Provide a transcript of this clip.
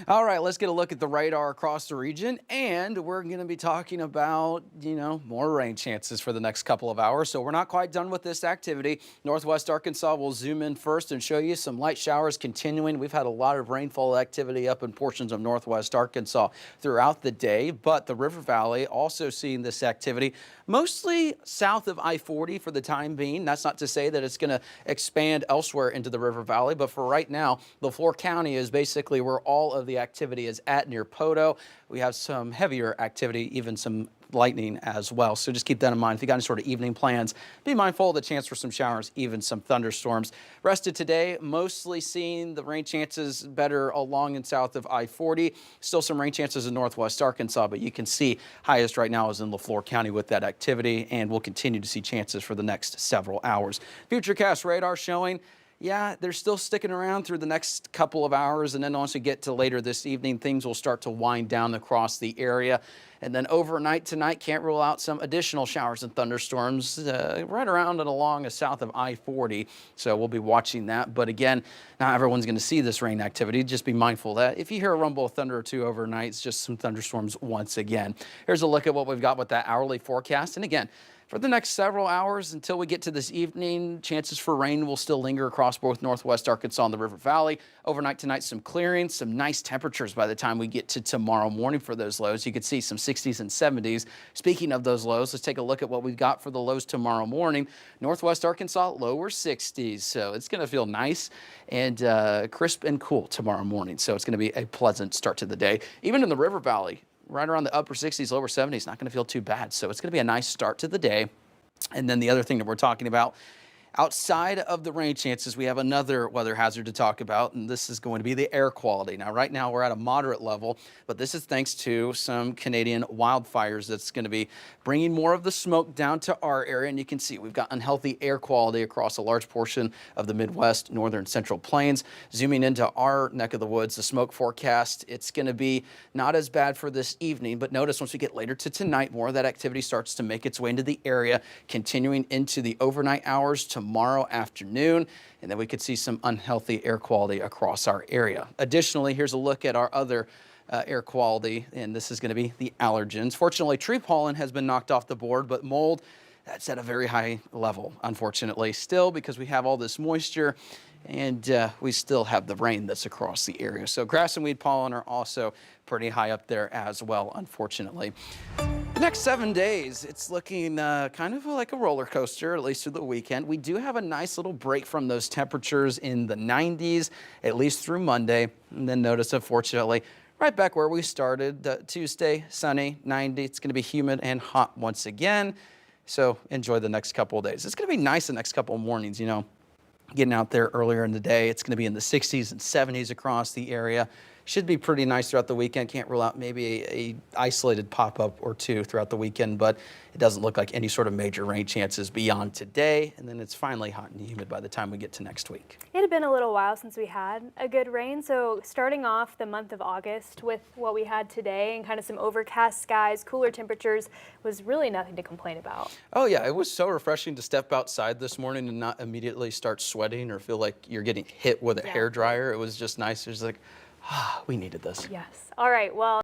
All right, let's get a look at the radar across the region, and we're going to be talking about, more rain chances for the next couple of hours. So we're not quite done with this activity. Northwest Arkansas will zoom in first and show you some light showers continuing. We've had a lot of rainfall activity up in portions of Northwest Arkansas throughout the day, but the River Valley also seeing this activity mostly south of I-40 for the time being. That's not to say that it's going to expand elsewhere into the River Valley, but for right now, LeFlore County is basically where all of the activity is at near Poto. We have some heavier activity, even some lightning as well. So just keep that in mind. If you got any sort of evening plans, be mindful of the chance for some showers, even some thunderstorms. Rest of today, mostly seeing the rain chances better along and south of I-40. Still some rain chances in Northwest Arkansas, but you can see highest right now is in LeFlore County with that activity, and we'll continue to see chances for the next several hours. Futurecast radar showing, yeah, they're still sticking around through the next couple of hours, and then once we get to later this evening, things will start to wind down across the area. And then overnight tonight, can't rule out some additional showers and thunderstorms right around and along south of I-40. So we'll be watching that. But again, not everyone's going to see this rain activity. Just be mindful that if you hear a rumble of thunder or two overnight, it's just some thunderstorms once again. Here's a look at what we've got with that hourly forecast. And again, for the next several hours until we get to this evening, chances for rain will still linger across both Northwest Arkansas and the River Valley. Overnight tonight, some clearing, some nice temperatures by the time we get to tomorrow morning for those lows. You could see some 60s and 70s. Speaking of those lows, let's take a look at what we've got for the lows tomorrow morning. Northwest Arkansas, lower 60s. So it's going to feel nice and crisp and cool tomorrow morning. So it's going to be a pleasant start to the day. Even in the River Valley, right around the upper 60s, lower 70s, not going to feel too bad. So it's going to be a nice start to the day. And then the other thing that we're talking about, outside of the rain chances, we have another weather hazard to talk about, and this is going to be the air quality. Now, right now, we're at a moderate level, but this is thanks to some Canadian wildfires that's going to be bringing more of the smoke down to our area. And you can see we've got unhealthy air quality across a large portion of the Midwest, northern central plains. Zooming into our neck of the woods, the smoke forecast, it's going to be not as bad for this evening, but notice once we get later to tonight, more of that activity starts to make its way into the area, continuing into the overnight hours tomorrow afternoon, and then we could see some unhealthy air quality across our area. Additionally, here's a look at our other air quality, and this is going to be the allergens. Fortunately, tree pollen has been knocked off the board, but mold, that's at a very high level, unfortunately, still, because we have all this moisture and we still have the rain that's across the area. So grass and weed pollen are also pretty high up there as well, unfortunately. The next 7 days, it's looking kind of like a roller coaster, at least through the weekend. We do have a nice little break from those temperatures in the 90s, at least through Monday. And then notice, unfortunately, right back where we started, Tuesday, sunny, 90. It's going to be humid and hot once again. So enjoy the next couple of days. It's going to be nice the next couple of mornings, getting out there earlier in the day. It's going to be in the 60s and 70s across the area. Should be pretty nice throughout the weekend. Can't rule out maybe a isolated pop-up or two throughout the weekend, but it doesn't look like any sort of major rain chances beyond today. And then it's finally hot and humid by the time we get to next week. It had been a little while since we had a good rain, so starting off the month of August with what we had today and kind of some overcast skies, cooler temperatures, was really nothing to complain about. Oh yeah, it was so refreshing to step outside this morning and not immediately start sweating or feel like you're getting hit with a hairdryer. It was just nice. It was like, we needed this. Yes. All right. Well.